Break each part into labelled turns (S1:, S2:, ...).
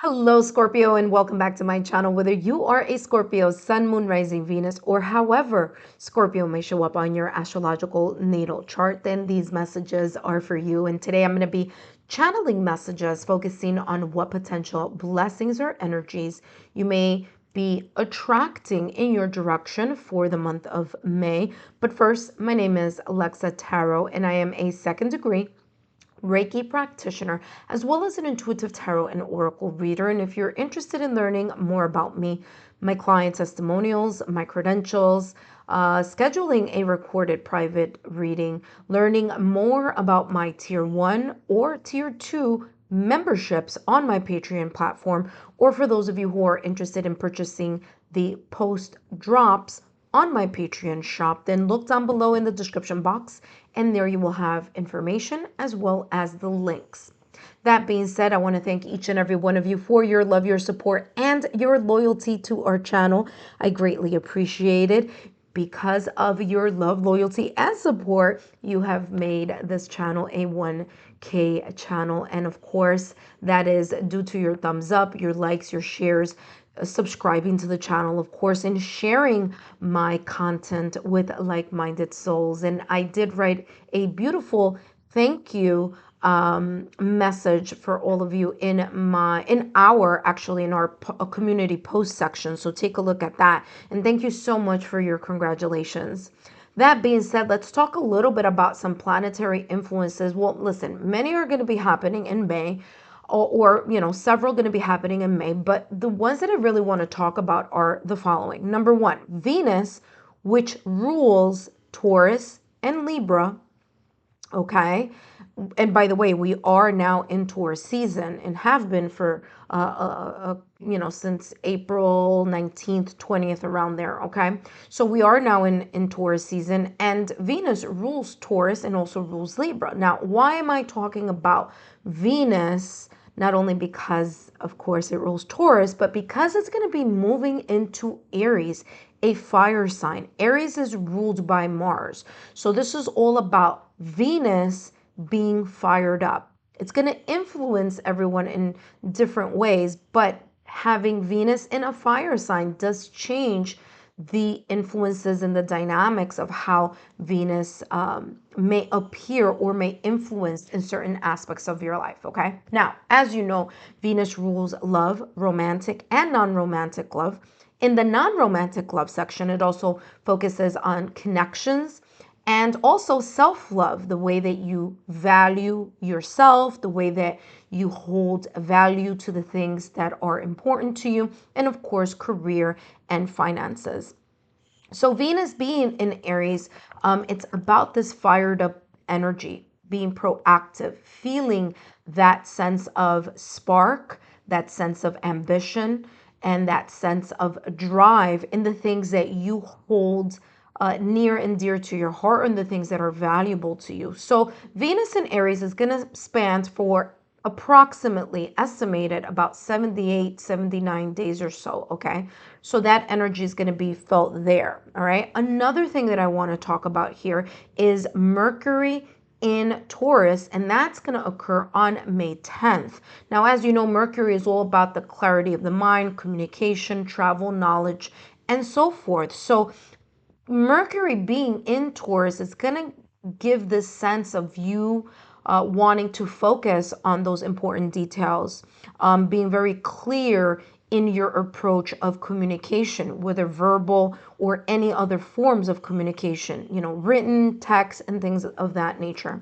S1: Hello, Scorpio, and welcome back to my channel. Whether you are a Scorpio, Sun, Moon, Rising, Venus, or however Scorpio may show up on your astrological natal chart, then these messages are for you. And today I'm going to be channeling messages focusing on what potential blessings or energies you may be attracting in your direction for the month of May. But first, my name is Lexa Tarot, and I am a second degree Reiki practitioner, as well as an intuitive tarot and oracle reader. And if you're interested in learning more about me, my client testimonials, my credentials, scheduling a recorded private reading, learning more about my tier 1 or tier 2 memberships on my Patreon platform, or for those of you who are interested in purchasing the post drops on my Patreon shop, then look down below in the description box, and there you will have information as well as the links. That being said, I want to thank each and every one of you for your love, your support, and your loyalty to our channel. I greatly appreciate it. Because of your love, loyalty, and support, you have made this channel a 1K channel. And of course, that is due to your thumbs up, your likes, your shares, subscribing to the channel, of course, and sharing my content with like-minded souls. And I did write a beautiful thank you message for all of you in our community post section. So take a look at that. And thank you so much for your congratulations. That being said, let's talk a little bit about some planetary influences. Well, listen, many are going to be happening in May, or several going to be happening in May, but the ones that I really want to talk about are the following. Number one, Venus, which rules Taurus and Libra. Okay. And by the way, we are now in Taurus season and have been for, since April 19th, 20th, around there. Okay. So we are now in Taurus season, and Venus rules Taurus and also rules Libra. Now, why am I talking about Venus? Not only because, of course, it rules Taurus, but because it's going to be moving into Aries, a fire sign. Aries is ruled by Mars. So this is all about Venus being fired up. It's going to influence everyone in different ways, but having Venus in a fire sign does change the influences and the dynamics of how Venus may appear or may influence in certain aspects of your life. Okay. Now, as you know, Venus rules love, romantic and non-romantic love. In the non-romantic love section, it also focuses on connections and also self-love, the way that you value yourself, the way that you hold value to the things that are important to you, and of course, career and finances. So Venus being in Aries, it's about this fired up energy, being proactive, feeling that sense of spark, that sense of ambition, and that sense of drive in the things that you hold near and dear to your heart and the things that are valuable to you. So Venus in Aries is going to span for approximately estimated about 78, 79 days or so. Okay. So that energy is going to be felt there. All right. Another thing that I want to talk about here is Mercury in Taurus, and that's going to occur on May 10th. Now, as you know, Mercury is all about the clarity of the mind, communication, travel, knowledge, and so forth. So Mercury being in Taurus is going to give this sense of you wanting to focus on those important details, being very clear in your approach of communication, whether verbal or any other forms of communication, written, text, and things of that nature.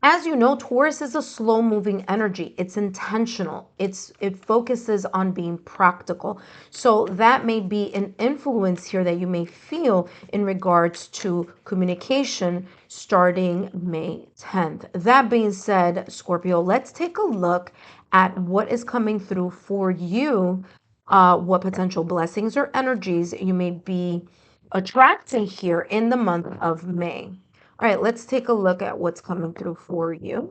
S1: As you know, Taurus is a slow moving energy. It's intentional. It focuses on being practical. So that may be an influence here that you may feel in regards to communication starting May 10th. That being said, Scorpio, let's take a look at what is coming through for you, what potential blessings or energies you may be attracting here in the month of May. All right, let's take a look at what's coming through for you.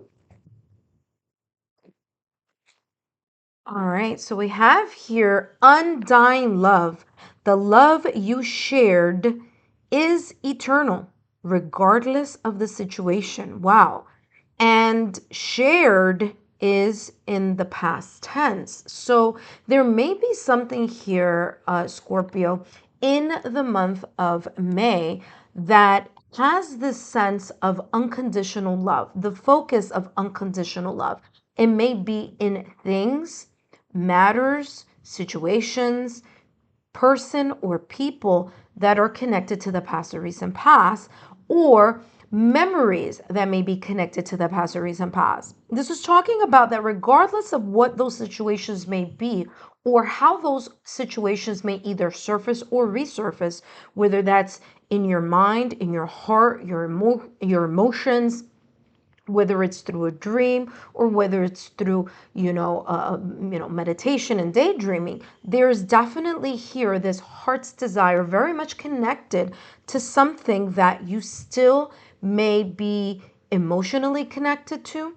S1: All right, so we have here undying love. The love you shared is eternal, regardless of the situation. Wow. And shared is in the past tense. So there may be something here, Scorpio, in the month of May that has this sense of unconditional love, the focus of unconditional love. It may be in things, matters, situations, person, or people that are connected to the past or recent past, or memories that may be connected to the past or recent past. This is talking about that regardless of what those situations may be, or how those situations may either surface or resurface, whether that's in your mind, in your heart, your emotions, whether it's through a dream or whether it's through meditation and daydreaming, there's definitely here this heart's desire very much connected to something that you still may be emotionally connected to,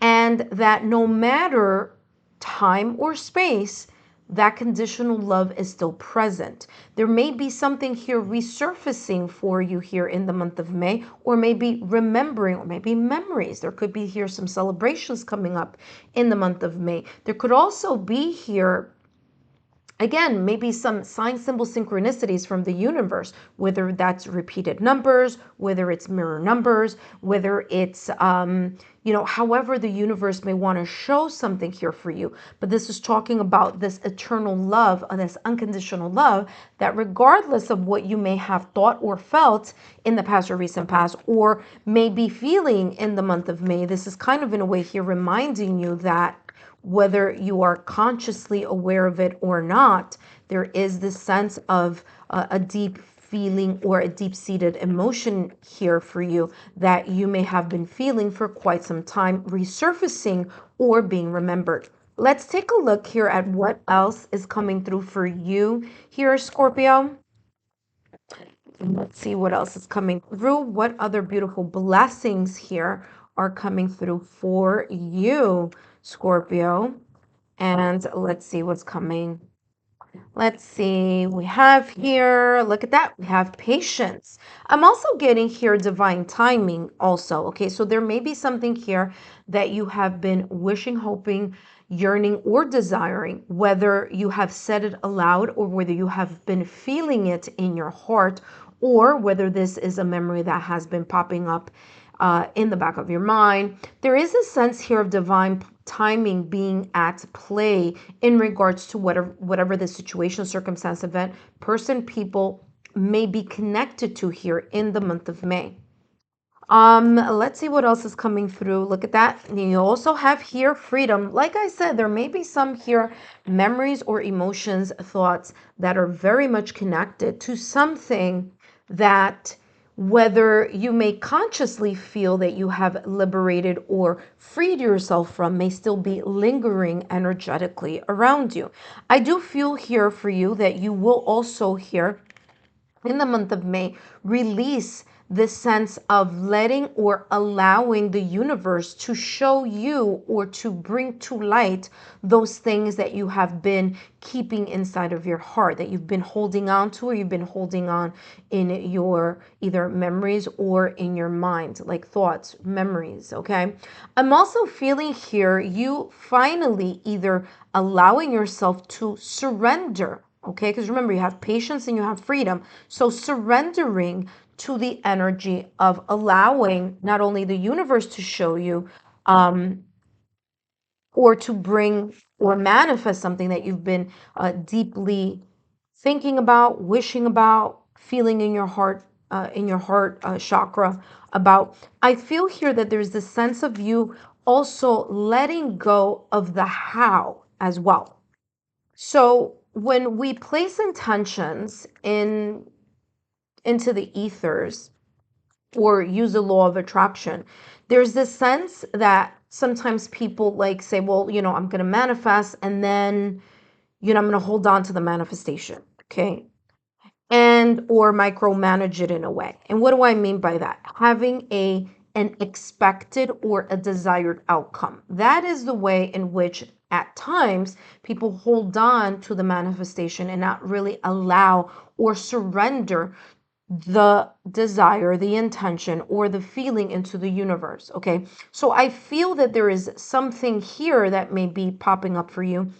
S1: and that no matter time or space, that conditional love is still present. There may be something here resurfacing for you here in the month of May, or maybe remembering, or maybe memories. There could be here some celebrations coming up in the month of May. There could also be here, again, maybe some sign, symbol, synchronicities from the universe, whether that's repeated numbers, whether it's mirror numbers, whether it's, however the universe may want to show something here for you. But this is talking about this eternal love, this unconditional love, that regardless of what you may have thought or felt in the past or recent past, or may be feeling in the month of May, this is kind of in a way here reminding you that whether you are consciously aware of it or not, there is this sense of a deep feeling or a deep-seated emotion here for you that you may have been feeling for quite some time, resurfacing or being remembered. Let's take a look here at what else is coming through for you here, Scorpio. Let's see what else is coming through. What other beautiful blessings here are coming through for you, Scorpio? And let's see what's coming. Let's see, we have here, look at that, we have patience. I'm also getting here divine timing also, okay? So there may be something here that you have been wishing, hoping, yearning, or desiring, whether you have said it aloud or whether you have been feeling it in your heart, or whether this is a memory that has been popping up in the back of your mind. There is a sense here of divine timing being at play in regards to whatever the situation, circumstance, event, person, people may be connected to here in the month of May. Let's see what else is coming through. Look at that. You also have here freedom. Like I said, there may be some here memories or emotions, thoughts that are very much connected to something that, whether you may consciously feel that you have liberated or freed yourself from, may still be lingering energetically around you. I do feel here for you that you will also here in the month of May release this sense of letting or allowing the universe to show you or to bring to light those things that you have been keeping inside of your heart, that you've been holding on to, or you've been holding on in your either memories or in your mind, like thoughts, memories, okay? I'm also feeling here you finally either allowing yourself to surrender. Okay, because remember, you have patience and you have freedom. So surrendering to the energy of allowing not only the universe to show you or to bring or manifest something that you've been deeply thinking about, wishing about, feeling in your heart, chakra about. I feel here that there's this sense of you also letting go of the how as well. So when we place intentions into the ethers or use the law of attraction, there's this sense that sometimes people like say, well, I'm going to manifest and then, I'm going to hold on to the manifestation. Okay. And or micromanage it in a way. And what do I mean by that? Having an expected or a desired outcome. That is the way in which at times people hold on to the manifestation and not really allow or surrender the desire, the intention, or the feeling into the universe. Okay, so I feel that there is something here that may be popping up for you,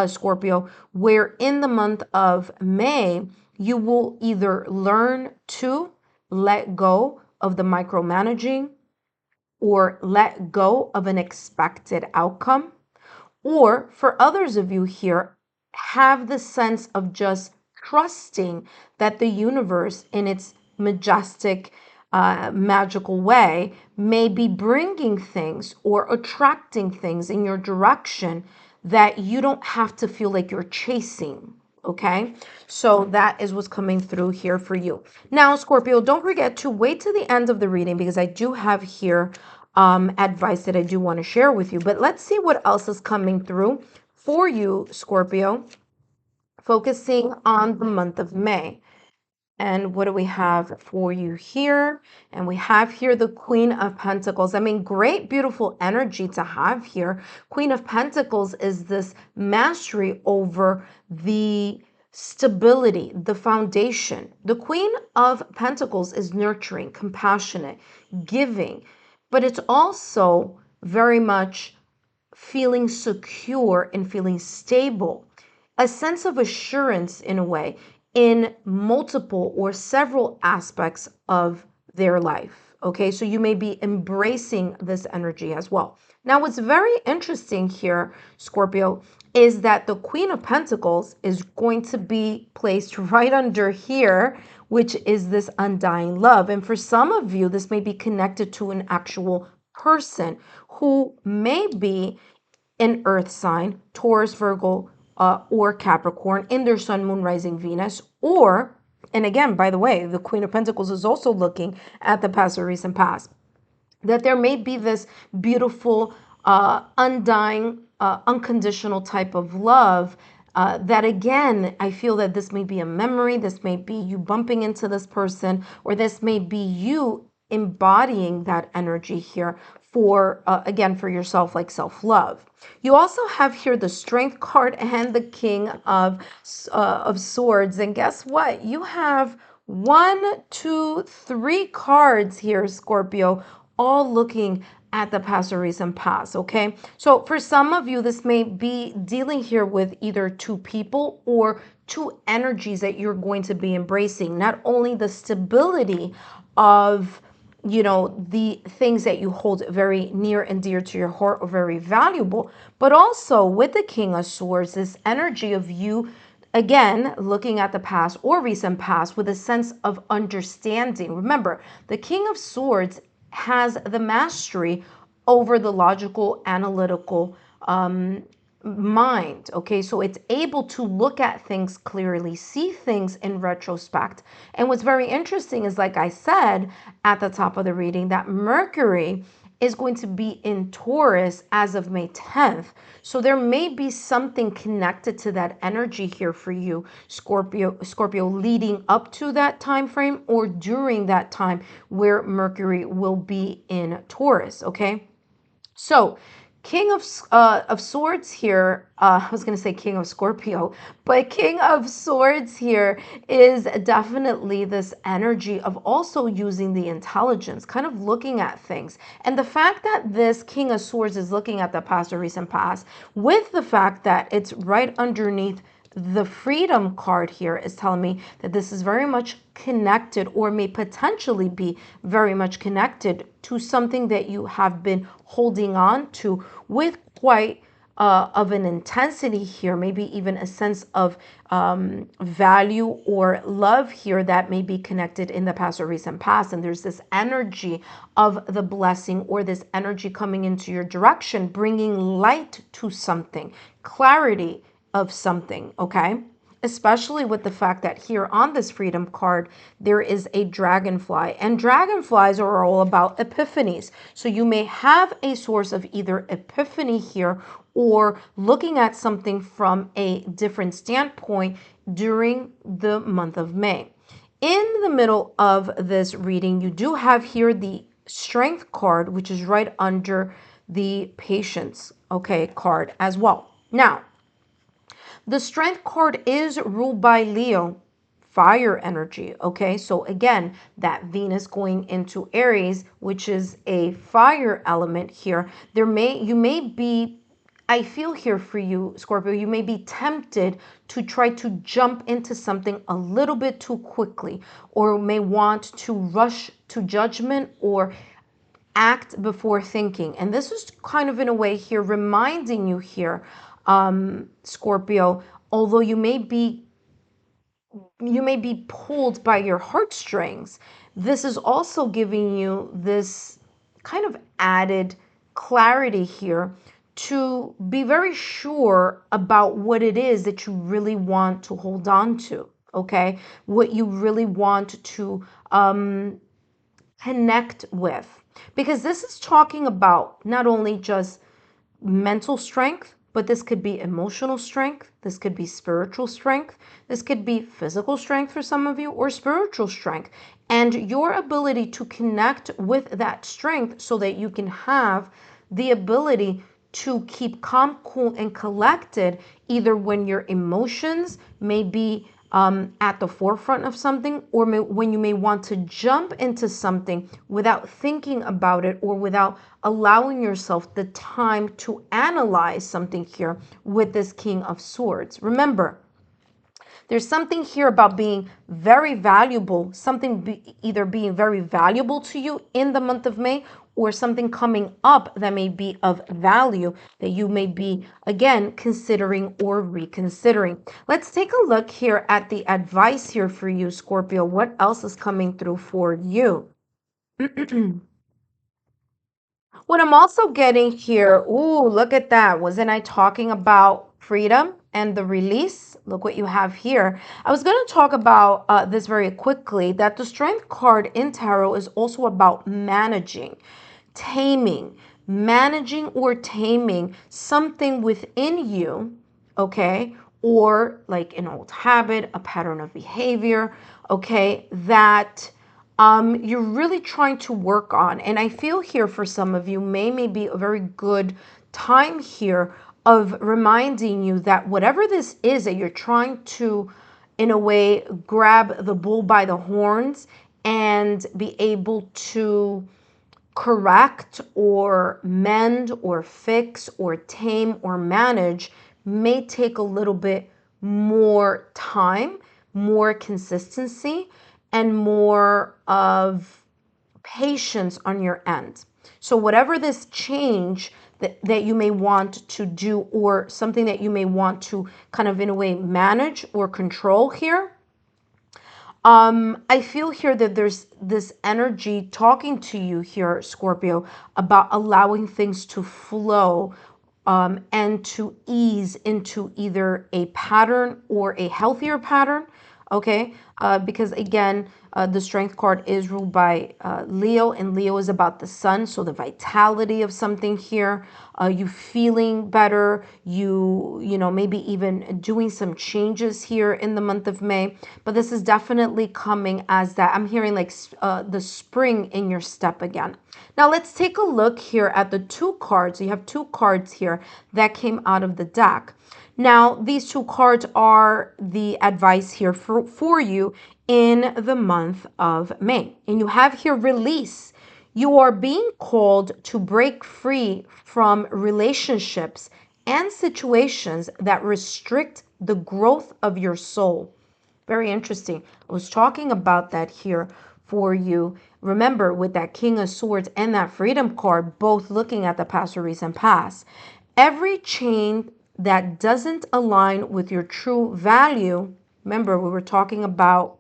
S1: Scorpio, where in the month of May, you will either learn to let go of the micromanaging or let go of an expected outcome, or for others of you here, have the sense of just trusting that the universe, in its majestic, magical way, may be bringing things or attracting things in your direction that you don't have to feel like you're chasing. Okay, so that is what's coming through here for you. Now, Scorpio, don't forget to wait to the end of the reading because I do have here advice that I do want to share with you. But let's see what else is coming through for you, Scorpio, focusing on the month of May. And what do we have for you here? And we have here the Queen of Pentacles. I mean, great, beautiful energy to have here. Queen of Pentacles is this mastery over the stability, the foundation. The Queen of Pentacles is nurturing, compassionate, giving, but it's also very much feeling secure and feeling stable, a sense of assurance in a way in multiple or several aspects of their life. Okay, so you may be embracing this energy as well. Now, what's very interesting here, Scorpio, is that the Queen of Pentacles is going to be placed right under here, which is this undying love. And for some of you, this may be connected to an actual person who may be an earth sign, Taurus, Virgo, or Capricorn in their sun, moon, rising, Venus, or, and again, by the way, the Queen of Pentacles is also looking at the past or recent past, that there may be this beautiful, undying, unconditional type of love. That again, I feel that this may be a memory, this may be you bumping into this person, or this may be you embodying that energy here for, again, for yourself, like self-love. You also have here the Strength card and the King of Swords. And guess what? You have 1, 2, 3 cards here, Scorpio, all looking at the past or recent past. Okay, so for some of you, this may be dealing here with either two people or two energies that you're going to be embracing. Not only the stability of, you know, the things that you hold very near and dear to your heart or very valuable, but also with the King of Swords, this energy of you, again, looking at the past or recent past with a sense of understanding. Remember, the King of Swords has the mastery over the logical, analytical mind. Okay, so it's able to look at things clearly, see things in retrospect. And what's very interesting is, like I said at the top of the reading, that Mercury is going to be in Taurus as of May 10th. So there may be something connected to that energy here for you, Scorpio, leading up to that time frame or during that time where Mercury will be in Taurus, okay? So King of Swords here, I was going to say King of Scorpio, but King of Swords here is definitely this energy of also using the intelligence, kind of looking at things. And the fact that this King of Swords is looking at the past or recent past, with the fact that it's right underneath the Freedom card here, is telling me that this is very much connected, or may potentially be very much connected to something that you have been holding on to with quite of an intensity here, maybe even a sense of value or love here that may be connected in the past or recent past. And there's this energy of the blessing, or this energy coming into your direction, bringing light to something, clarity of something, okay? Especially with the fact that here on this Freedom card, there is a dragonfly, and dragonflies are all about epiphanies. So you may have a source of either epiphany here, or looking at something from a different standpoint during the month of May. In the middle of this reading, you do have here the Strength card, which is right under the Patience, okay, card as well. Now, the Strength card is ruled by Leo fire energy. Okay, so again, that Venus going into Aries, which is a fire element here, you may be, I feel here for you, Scorpio, you may be tempted to try to jump into something a little bit too quickly, or may want to rush to judgment or act before thinking. And this is kind of in a way here reminding you here, Scorpio, although you may be pulled by your heartstrings, this is also giving you this kind of added clarity here to be very sure about what it is that you really want to hold on to, okay? What you really want to connect with. Because this is talking about not only just mental strength, but this could be emotional strength, this could be spiritual strength, this could be physical strength for some of you, or spiritual strength. And your ability to connect with that strength so that you can have the ability to keep calm, cool, and collected, either when your emotions may be at the forefront of something, or when you may want to jump into something without thinking about it, or without allowing yourself the time to analyze something here with this King of Swords. Remember, there's something here about being very valuable, either being very valuable to you in the month of May, or something coming up that may be of value that you may be, again, considering or reconsidering. Let's take a look here at the advice here for you, Scorpio. What else is coming through for you? What I'm also getting here, ooh, look at that. Wasn't I talking about freedom and the release? Look what you have here. I was going to talk about this very quickly, that the Strength card in Tarot is also about managing, taming, managing or taming something within you, okay? Or like an old habit, a pattern of behavior, okay, that you're really trying to work on. And I feel here for some of you, may be a very good time here of reminding you that whatever this is that you're trying to, in a way, grab the bull by the horns and be able to correct or mend or fix or tame or manage, may take a little bit more time, more consistency, and more of patience on your end. So whatever this change that you may want to do, or something that you may want to kind of in a way manage or control here, I feel here that there's this energy talking to you here, Scorpio, about allowing things to flow, and to ease into either a pattern or a healthier pattern. Okay, because again, the Strength card is ruled by Leo, and Leo is about the sun, so the vitality of something here, you feeling better, you know, maybe even doing some changes here in the month of May. But this is definitely coming as that, I'm hearing like the spring in your step again. Now let's take a look here at the two cards. You have two cards here that came out of the deck. Now, these two cards are the advice here for you in the month of May. And you have here release. You are being called to break free from relationships and situations that restrict the growth of your soul. Very interesting. I was talking about that here for you. Remember, with that King of Swords and that Freedom card, both looking at the past or recent past, every chain that doesn't align with your true value, remember, we were talking about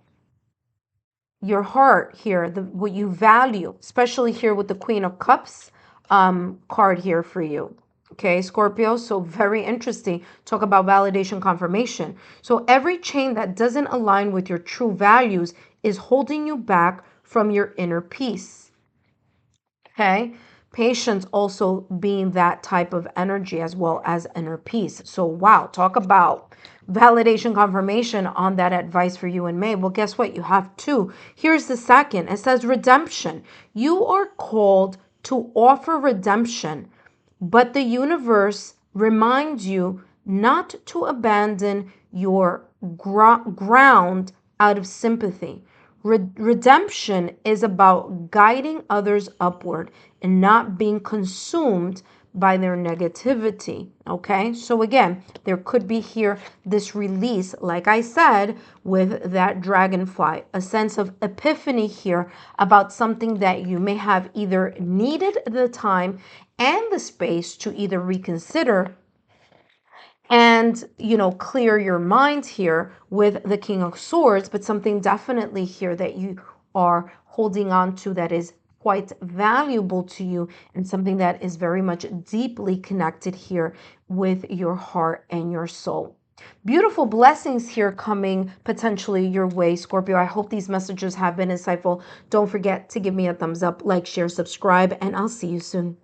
S1: your heart here, what you value, especially here with the Queen of Cups card here for you. Okay, Scorpio, so very interesting. Talk about validation confirmation. So every chain that doesn't align with your true values is holding you back from your inner peace. Okay, patience also being that type of energy as well as inner peace. So wow, talk about validation confirmation on that advice for you in May. Well, guess what? You have two. Here's the second. It says redemption. You are called to offer redemption, but the universe reminds you not to abandon your ground out of sympathy. Redemption is about guiding others upward and not being consumed by their negativity. Okay, so again, there could be here this release, like I said, with that dragonfly, a sense of epiphany here about something that you may have either needed the time and the space to either reconsider and, clear your mind here with the King of Swords, but something definitely here that you are holding on to that is quite valuable to you and something that is very much deeply connected here with your heart and your soul. Beautiful blessings here coming potentially your way, Scorpio. I hope these messages have been insightful. Don't forget to give me a thumbs up, like, share, subscribe, and I'll see you soon.